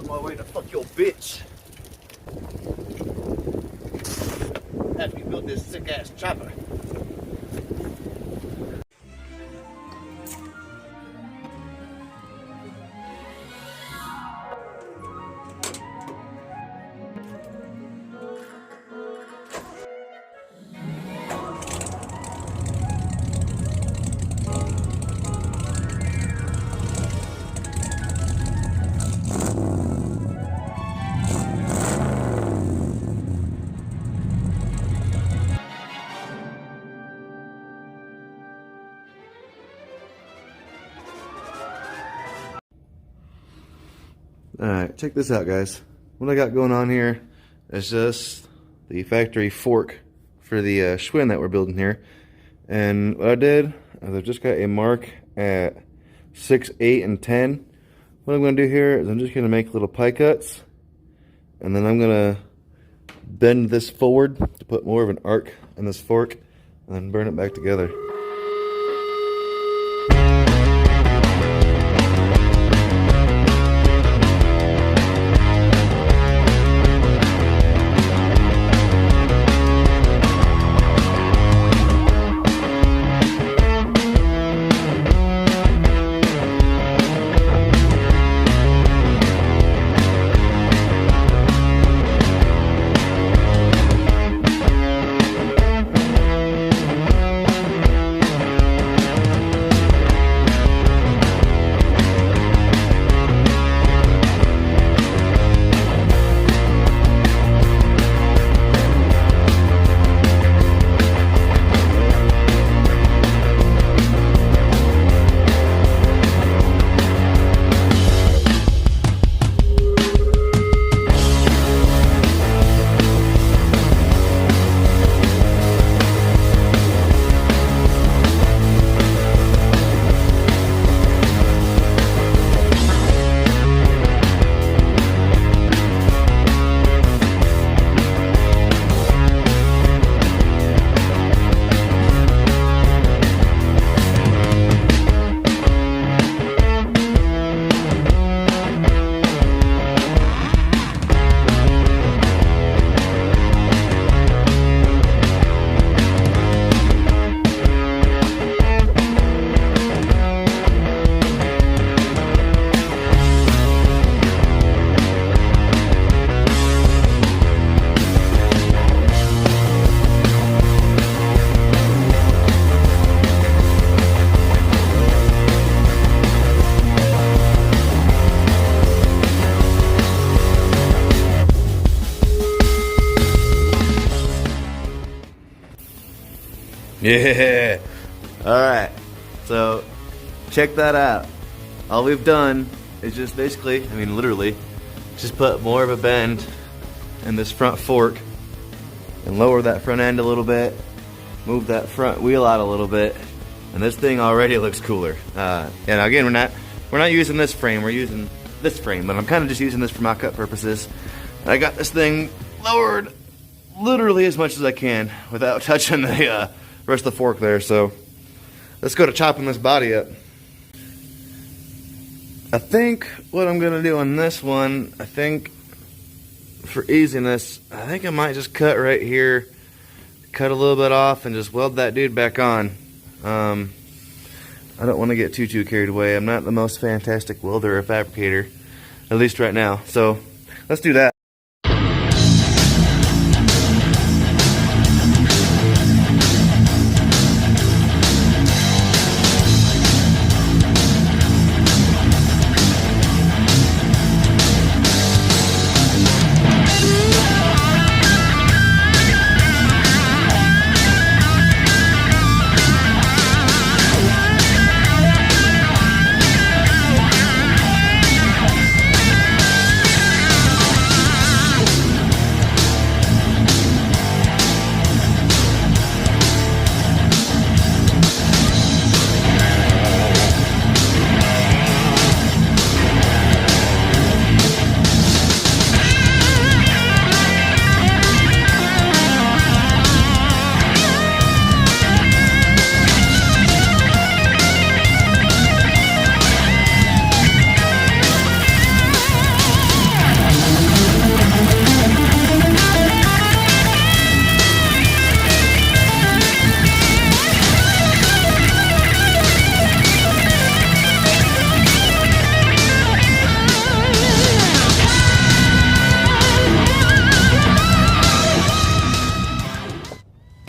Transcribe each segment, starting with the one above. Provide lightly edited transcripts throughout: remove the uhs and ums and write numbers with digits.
on my way to fuck your bitch. After we build this sick ass chopper. Alright, check this out, guys. What I got going on here is just the factory fork for the schwinn that we're building here. And what I did is I just got a mark at 6, 8, and 10. What I'm going to do here is I'm just going to make little pie cuts. And then I'm going to bend this forward to put more of an arc in this fork. And then burn it back together. Yeah. Alright. So, check that out. All we've done is just basically, I mean literally, just put more of a bend in this front fork and lower that front end a little bit, move that front wheel out a little bit, and this thing already looks cooler. And again, we're not using this frame, we're using this frame, but I'm kind of just using this for mock-up purposes. And I got this thing lowered literally as much as I can without touching the rest of the fork there. So let's go to chopping this body up. I think what I'm gonna do on this one, I think for easiness, I think I might just cut right here, cut a little bit off, and just weld that dude back on. I don't want to get too carried away. I'm not the most fantastic welder or fabricator, at least right now. So let's do that.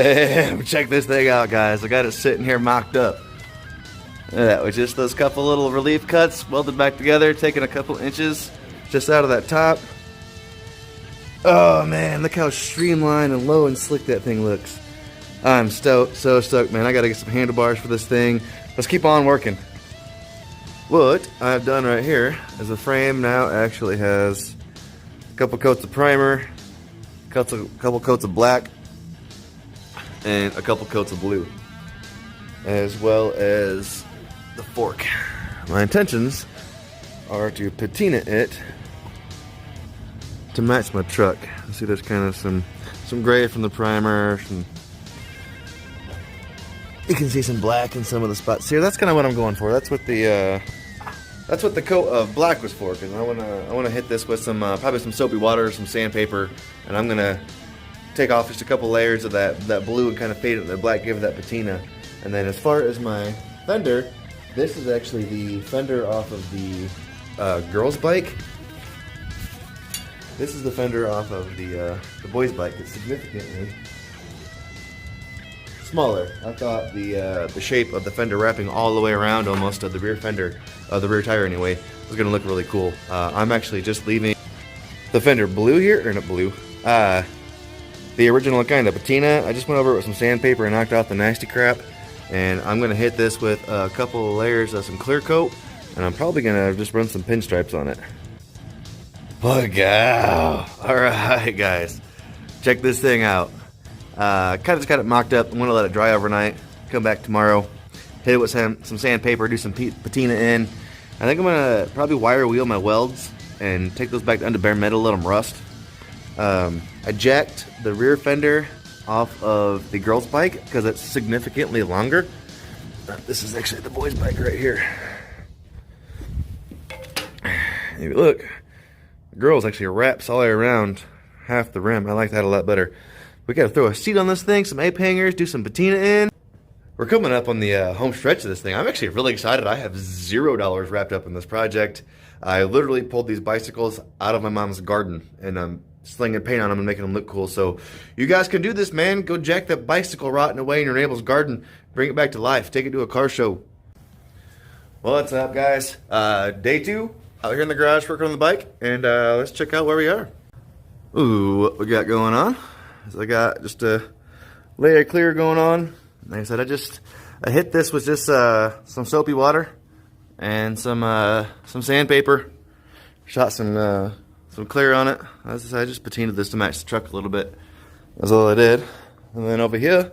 Bam! Check this thing out, guys. I got it sitting here mocked up. That was just those couple little relief cuts welded back together, taking a couple inches just out of that top. Oh man, look how streamlined and low and slick that thing looks. I'm stoked, so stoked, man. I gotta get some handlebars for this thing. Let's keep on working. What I've done right here is the frame now actually has a couple coats of primer, a couple coats of black, and a couple coats of blue, as well as the fork. My intentions are to patina it to match my truck. You see there's kind of some gray from the primer, you can see some black in some of the spots here. That's kind of what I'm going for. That's what the coat of black was for, because I wanna hit this with some probably some soapy water, some sandpaper, and I'm gonna take off just a couple layers of that blue and kind of fade it to the black, give it that patina. And then as far as my fender, this is actually the fender off of the girl's bike. This is the fender off of the boy's bike. It's significantly smaller. I thought the shape of the fender wrapping all the way around almost of the rear fender, the rear tire anyway, was gonna look really cool. I'm actually just leaving the fender blue here, or not blue, the original kind of patina. I just went over it with some sandpaper and knocked off the nasty crap, and I'm gonna hit this with a couple of layers of some clear coat, and I'm probably gonna just run some pinstripes on it. Look out! All right, guys, check this thing out. Kind of just got it mocked up. I'm gonna let it dry overnight. Come back tomorrow, hit it with some sandpaper, do some patina in. I think I'm gonna probably wire wheel my welds and take those back down to bare metal, let them rust. I jacked the rear fender off of the girl's bike because it's significantly longer. This is actually the boy's bike right here. If you look, the girl's actually wraps all the way around half the rim. I like that a lot better. We gotta throw a seat on this thing, some ape hangers, do some patina in. We're coming up on the home stretch of this thing. I'm actually really excited. I have $0 wrapped up in this project. I literally pulled these bicycles out of my mom's garden, and I'm slinging paint on them and making them look cool. So you guys can do this, man. Go jack that bicycle rotting away in your neighbor's garden. Bring it back to life. Take it to a car show. Well, what's up, guys? Day 2 out here in the garage working on the bike, and let's check out where we are. Ooh, what we got going on is I got just a layer of clear going on. Like I said, I hit this with just some soapy water and some sandpaper. Shot some clear on it. As I said, I just patinaed this to match the truck a little bit. That's all I did. And then over here,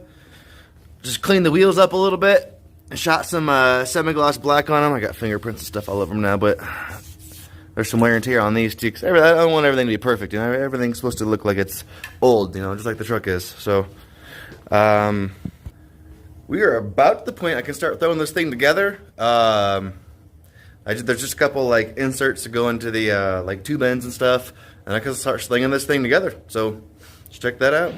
just cleaned the wheels up a little bit. Shot some semi-gloss black on them. I got fingerprints and stuff all over them now, but there's some wear and tear on these too. Cause I don't want everything to be perfect. You know, everything's supposed to look like it's old. You know, just like the truck is. So, we are about to the point I can start throwing this thing together. There's just a couple like inserts to go into the like tube ends and stuff, and I can start slinging this thing together. So, let's check that out.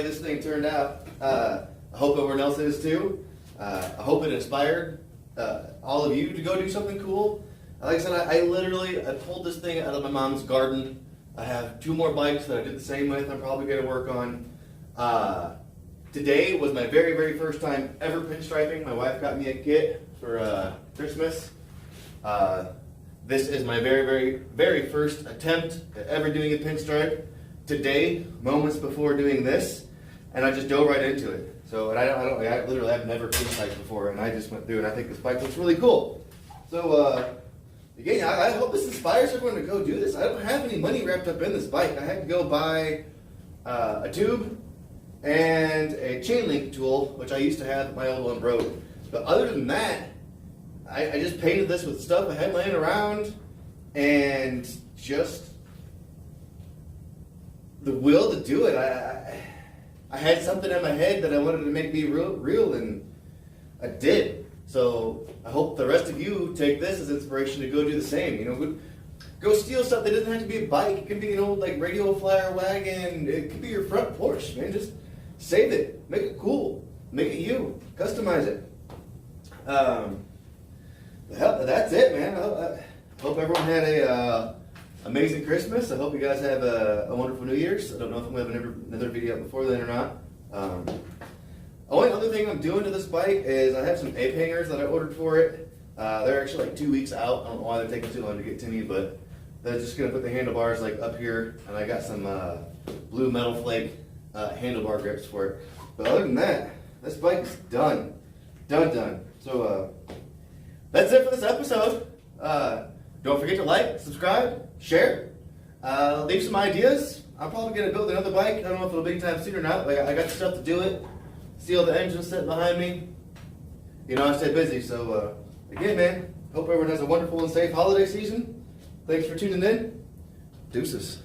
way this thing turned out. I hope everyone else is too. I hope it inspired all of you to go do something cool. Like I said, I pulled this thing out of my mom's garden. I have 2 more bikes that I did the same with. I'm probably going to work on. Today was my very, very first time ever pinstriping. My wife got me a kit for Christmas. This is my very, very, very first attempt at ever doing a pinstripe. Today, moments before doing this, and I just dove right into it. So, and I literally have never pinstriped before, and I just went through, and I think this bike looks really cool. So, again, I hope this inspires everyone to go do this. I don't have any money wrapped up in this bike. I had to go buy a tube and a chain link tool, which I used to have. My old one broke. But other than that, I just painted this with stuff I had laying around, and just the will to do it. I had something in my head that I wanted to make me real, and I did. So I hope the rest of you take this as inspiration to go do the same. You know, go steal stuff. That doesn't have to be a bike. It can be an old like radio flyer wagon. It could be your front porch, man. Just save it, make it cool, make it you, customize it. That's it, man. I hope everyone had a amazing Christmas. I hope you guys have a wonderful New Year's. I don't know if I'm going to have another video up before then or not. Only other thing I'm doing to this bike is I have some ape hangers that I ordered for it. They're actually like 2 weeks out. I don't know why they're taking too long to get to me, but they're just going to put the handlebars like up here, and I got some blue metal flake handlebar grips for it. But other than that, this bike is done. Done. So that's it for this episode. Don't forget to like, subscribe, share, leave some ideas. I'm probably going to build another bike. I don't know if it'll be anytime soon or not, but I got the stuff to do it. See all the engines sitting behind me. You know, I stay busy. So again, man, hope everyone has a wonderful and safe holiday season. Thanks for tuning in. Deuces.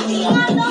Jada!